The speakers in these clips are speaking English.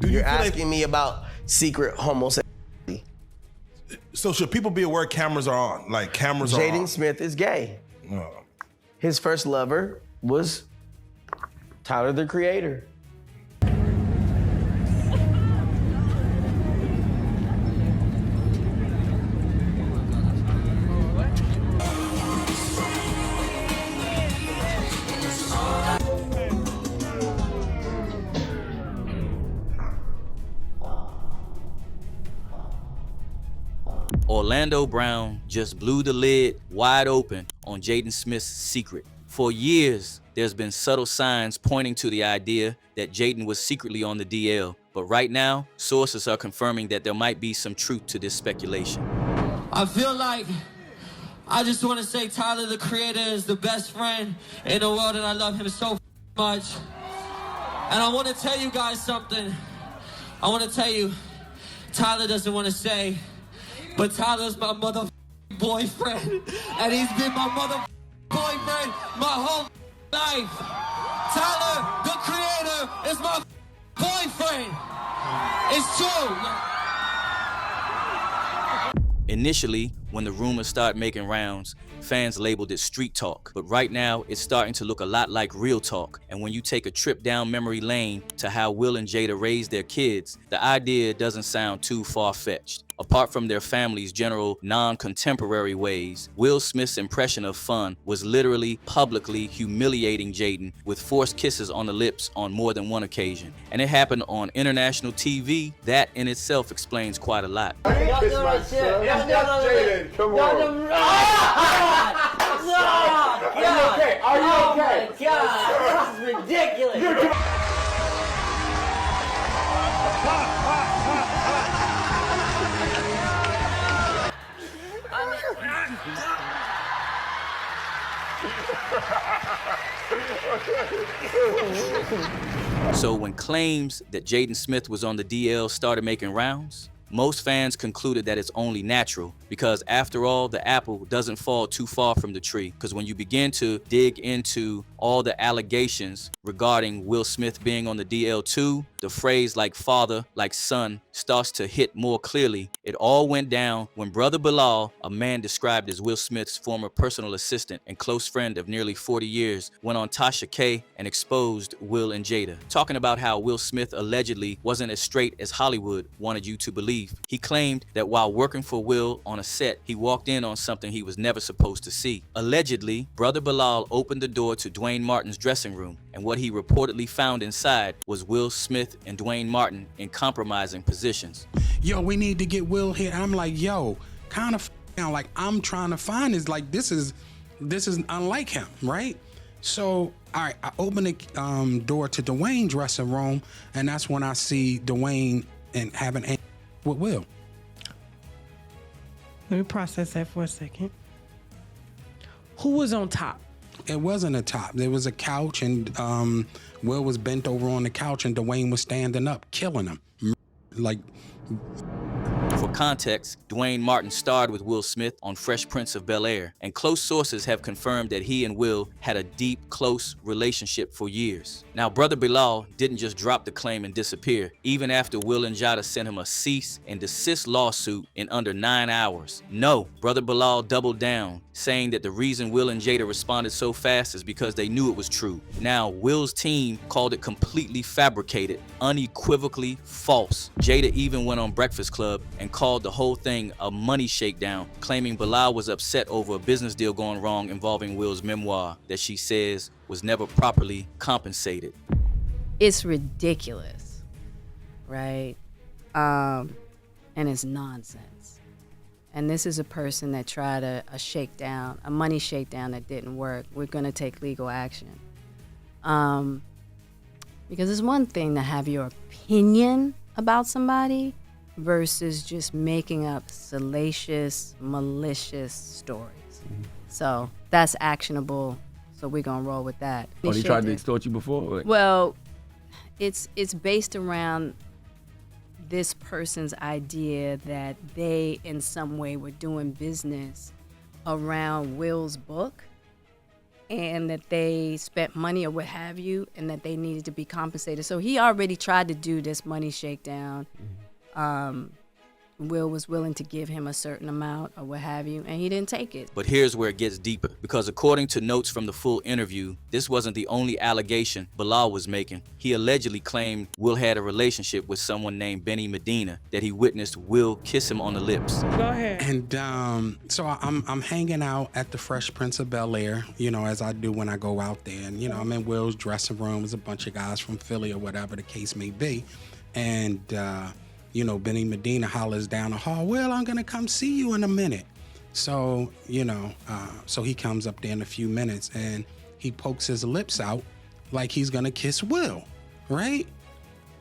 You're asking me about secret homosexuality. So should people be aware cameras are on? Like cameras are on. Jaden Smith is gay. Oh. His first lover was Tyler, the Creator. Orlando Brown just blew the lid wide open on Jaden Smith's secret. For years, there's been subtle signs pointing to the idea that Jaden was secretly on the DL, but right now, sources are confirming that there might be some truth to this speculation. I feel like I just want to say Tyler, the Creator, is the best friend in the world, and I love him so much. And I want to tell you guys something. I want to tell you, Tyler doesn't want to say, but Tyler's my mother boyfriend, and he's been my mother boyfriend my whole life. Tyler, the Creator, is my boyfriend. It's true. Initially, when the rumors started making rounds, fans labeled it street talk, but right now it's starting to look a lot like real talk. And when you take a trip down memory lane to how Will and Jada raised their kids, the idea doesn't sound too far-fetched. Apart from their family's general non-contemporary ways, Will Smith's impression of fun was literally publicly humiliating Jaden with forced kisses on the lips on more than one occasion. And it happened on international TV. That in itself explains quite a lot. Jaden, come on. Are you okay? God, this is ridiculous. So when claims that Jaden Smith was on the DL started making rounds, most fans concluded that it's only natural because after all, the apple doesn't fall too far from the tree. Because when you begin to dig into all the allegations regarding Will Smith being on the DL2, the phrase like father, like son starts to hit more clearly. It all went down when Brother Bilal, a man described as Will Smith's former personal assistant and close friend of nearly 40 years, went on Tasha K and exposed Will and Jada, talking about how Will Smith allegedly wasn't as straight as Hollywood wanted you to believe. He claimed that while working for Will on a set, he walked in on something he was never supposed to see. Allegedly, Brother Bilal opened the door to Dwayne Martin's dressing room, and what he reportedly found inside was Will Smith and Dwayne Martin in compromising positions. Yo, we need to get Will here. I'm like, yo, kind of like I'm trying to find is like this is unlike him, right? So, all right, I open the door to Dwayne's dressing room, and that's when I see Dwayne and having with Will. Let me process that for a second. Who was on top? It wasn't a top. There was a couch, and Will was bent over on the couch, and Dwayne was standing up, killing him. Like. For context, Dwayne Martin starred with Will Smith on Fresh Prince of Bel-Air, and close sources have confirmed that he and Will had a deep, close relationship for years. Now, Brother Bilal didn't just drop the claim and disappear, even after Will and Jada sent him a cease and desist lawsuit in under 9 hours. No, Brother Bilal doubled down, saying that the reason Will and Jada responded so fast is because they knew it was true. Now, Will's team called it completely fabricated, unequivocally false. Jada even went on Breakfast Club and called the whole thing a money shakedown, claiming Bilal was upset over a business deal going wrong involving Will's memoir that she says was never properly compensated. It's ridiculous, right? And it's nonsense. And this is a person that tried a shakedown, a money shakedown that didn't work. We're gonna take legal action. Because it's one thing to have your opinion about somebody versus just making up salacious, malicious stories. Mm-hmm. So that's actionable. So we're gonna roll with that. Oh, he tried to extort you before? Well, it's based around this person's idea that they in some way were doing business around Will's book and that they spent money or what have you, and that they needed to be compensated. So he already tried to do this money shakedown. Will was willing to give him a certain amount or what have you, and he didn't take it. But here's where it gets deeper, because according to notes from the full interview, this wasn't the only allegation Bilal was making. He allegedly claimed Will had a relationship with someone named Benny Medina, that he witnessed Will kiss him on the lips. Go ahead. And so I'm hanging out at the Fresh Prince of Bel-Air, you know, as I do when I go out there. And, you know, I'm in Will's dressing room. There's a bunch of guys from Philly or whatever the case may be. And, you know, Benny Medina hollers down the hall, "Will, I'm gonna come see you in a minute." So, you know, so he comes up there in a few minutes and he pokes his lips out like he's gonna kiss Will, right?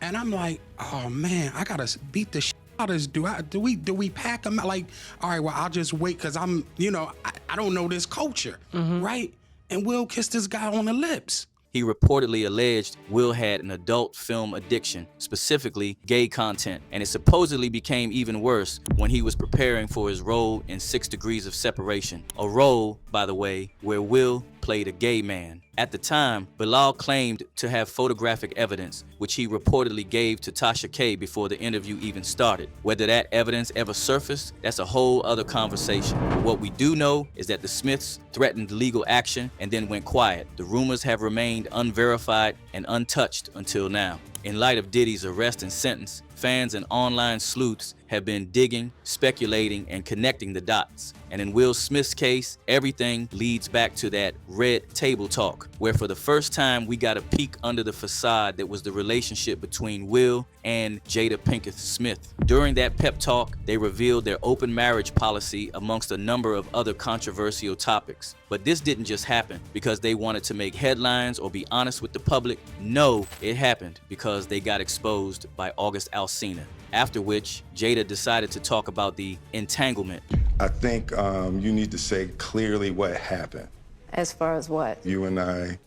And I'm like, oh man, I gotta beat the shit out of this dude. Do we pack him out? Like, all right, well, I'll just wait, cause I'm, you know, I don't know this culture, right? And Will kissed this guy on the lips. He reportedly alleged Will had an adult film addiction, specifically gay content, and it supposedly became even worse when he was preparing for his role in 6 Degrees of Separation, a role, by the way, where Will played a gay man. At the time, Bilal claimed to have photographic evidence, which he reportedly gave to Tasha K before the interview even started. Whether that evidence ever surfaced, that's a whole other conversation. But what we do know is that the Smiths threatened legal action and then went quiet. The rumors have remained unverified and untouched until now. In light of Diddy's arrest and sentence, fans and online sleuths have been digging, speculating, and connecting the dots. And in Will Smith's case, everything leads back to that red table talk, where for the first time we got a peek under the facade that was the relationship between Will and Jada Pinkett Smith. During that pep talk, they revealed their open marriage policy amongst a number of other controversial topics. But this didn't just happen because they wanted to make headlines or be honest with the public. No, it happened because they got exposed by August Alsina. After which, Jada decided to talk about the entanglement. I think you need to say clearly what happened. As far as what? You and I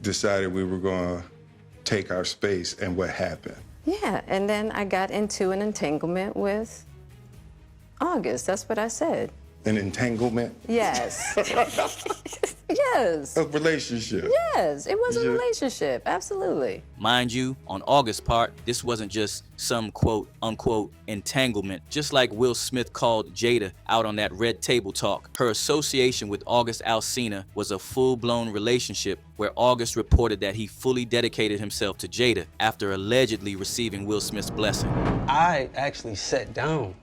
decided we were going to take our space, and what happened? Yeah, and then I got into an entanglement with August. That's what I said. An entanglement? Yes. Yes. A relationship? Yes, it was a relationship, absolutely. Mind you, on August's part, this wasn't just some quote unquote entanglement. Just like Will Smith called Jada out on that red table talk, her association with August Alsina was a full-blown relationship where August reported that he fully dedicated himself to Jada after allegedly receiving Will Smith's blessing. I actually sat down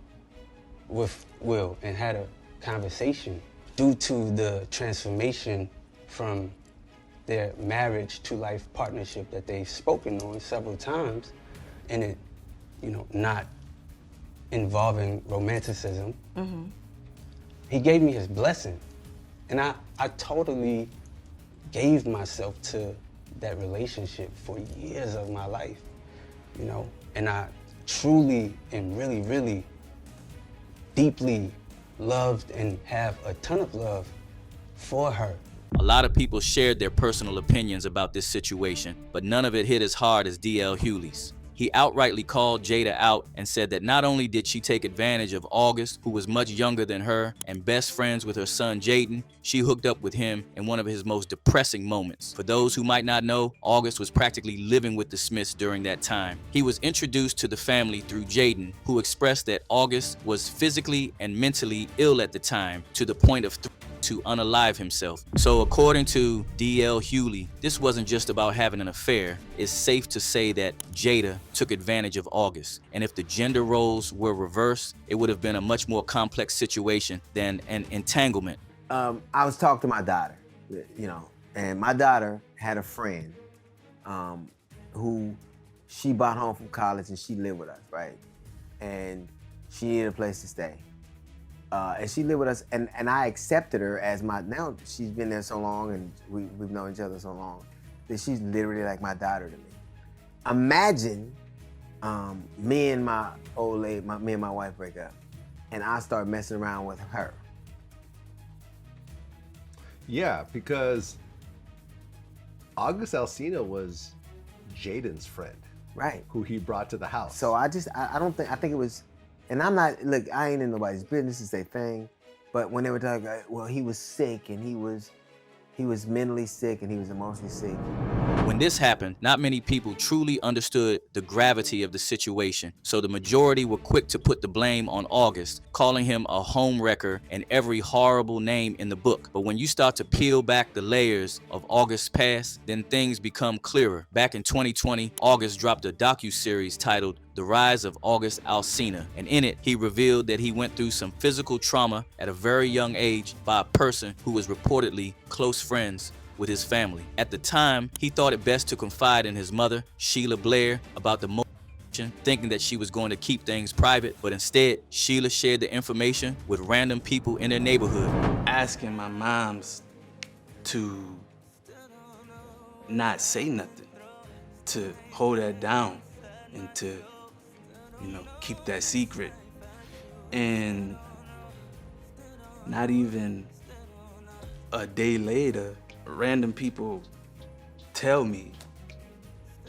with Will and had a conversation due to the transformation from their marriage to life partnership that they've spoken on several times, and it, you know, not involving romanticism. He gave me his blessing, and I totally gave myself to that relationship for years of my life, you know, and I truly and really, really deeply loved and have a ton of love for her. A lot of people shared their personal opinions about this situation, but none of it hit as hard as D.L. Hewley's. He outrightly called Jada out and said that not only did she take advantage of August, who was much younger than her and best friends with her son Jaden, she hooked up with him in one of his most depressing moments. For those who might not know, August was practically living with the Smiths during that time. He was introduced to the family through Jaden, who expressed that August was physically and mentally ill at the time, to the point of to unalive himself. So according to D.L. Hewley, this wasn't just about having an affair. It's safe to say that Jada took advantage of August. And if the gender roles were reversed, it would have been a much more complex situation than an entanglement. I was talking to my daughter, you know, and my daughter had a friend who she brought home from college and she lived with us, right? And she needed a place to stay. And she lived with us, and I accepted her as now she's been there so long and we've known each other so long that she's literally like my daughter to me. Imagine me and my old lady, me and my wife break up, and I start messing around with her. Yeah, because August Alsina was Jaden's friend. Right. Who he brought to the house. So I think it was, and I'm not, look, I ain't in nobody's business, it's their thing, but when they were talking, well, he was sick and he was, He was mentally sick and he was emotionally sick. When this happened, not many people truly understood the gravity of the situation, so the majority were quick to put the blame on August, calling him a homewrecker and every horrible name in the book. But when you start to peel back the layers of August's past, then things become clearer. Back in 2020, August dropped a docu-series titled The Rise of August Alsina, and in it, he revealed that he went through some physical trauma at a very young age by a person who was reportedly close friends with his family. At the time, he thought it best to confide in his mother, Sheila Blair, about the motivation, thinking that she was going to keep things private, but instead, Sheila shared the information with random people in their neighborhood. Asking my moms to not say nothing, to hold that down, and to, you know, keep that secret. And not even a day later, random people tell me,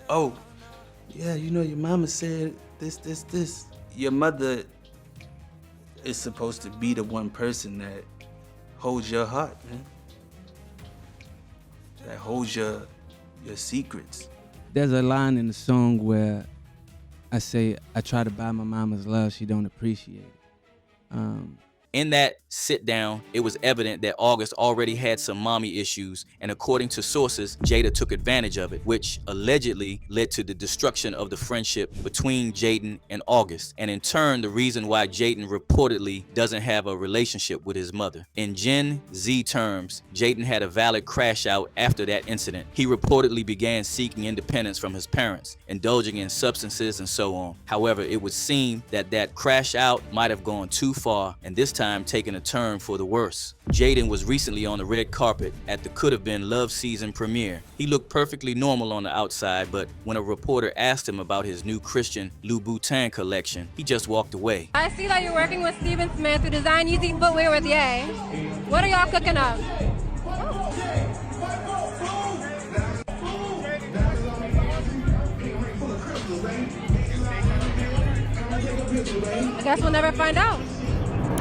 oh, yeah, you know, your mama said this. Your mother is supposed to be the one person that holds your heart, man. That holds your secrets. There's a line in the song where I say, I try to buy my mama's love, she don't appreciate it. In that sit down, it was evident that August already had some mommy issues, and according to sources, Jada took advantage of it, which allegedly led to the destruction of the friendship between Jaden and August, and in turn, the reason why Jaden reportedly doesn't have a relationship with his mother. In Gen Z terms, Jaden had a valid crash out after that incident. He reportedly began seeking independence from his parents, indulging in substances and so on. However, it would seem that that crash out might have gone too far, and this time taking a turn for the worse. Jaden was recently on the red carpet at the Could Have Been Love season premiere. He looked perfectly normal on the outside, but when a reporter asked him about his new Christian Louboutin collection, he just walked away. I see that you're working with Jaden Smith, who designed Yeezy footwear with Ye. What are y'all cooking up? I guess we'll never find out.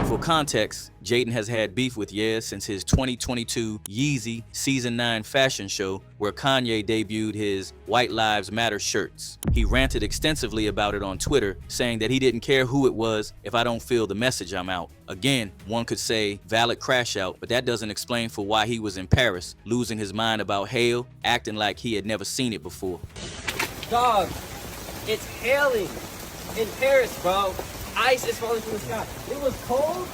For context, Jaden has had beef with Ye since his 2022 Yeezy Season 9 fashion show where Kanye debuted his White Lives Matter shirts. He ranted extensively about it on Twitter, saying that he didn't care who it was if I don't feel the message, I'm out. Again, one could say valid crash out, but that doesn't explain for why he was in Paris, losing his mind about hail, acting like he had never seen it before. Dog, it's hailing in Paris, bro. Ice is falling from the sky. It was cold.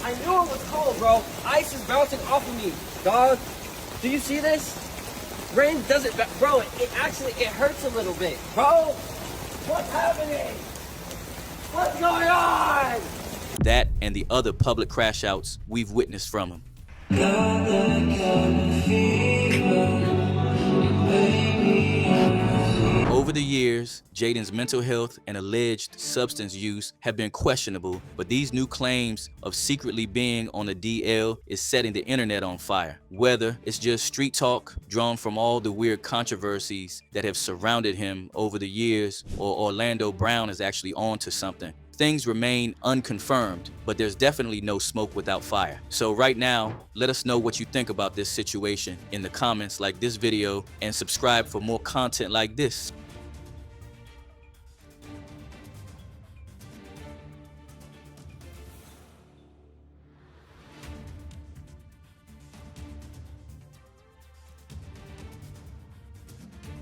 I knew it was cold, bro. Ice is bouncing off of me. Dog, do you see this? Rain doesn't, bro, it hurts a little bit. Bro, what's happening? What's going on? That and the other public crash outs we've witnessed from him. Over the years, Jaden's mental health and alleged substance use have been questionable, but these new claims of secretly being on the DL is setting the internet on fire. Whether it's just street talk drawn from all the weird controversies that have surrounded him over the years, or Orlando Brown is actually on to something. Things remain unconfirmed, but there's definitely no smoke without fire. So right now, let us know what you think about this situation in the comments like this video, and subscribe for more content like this.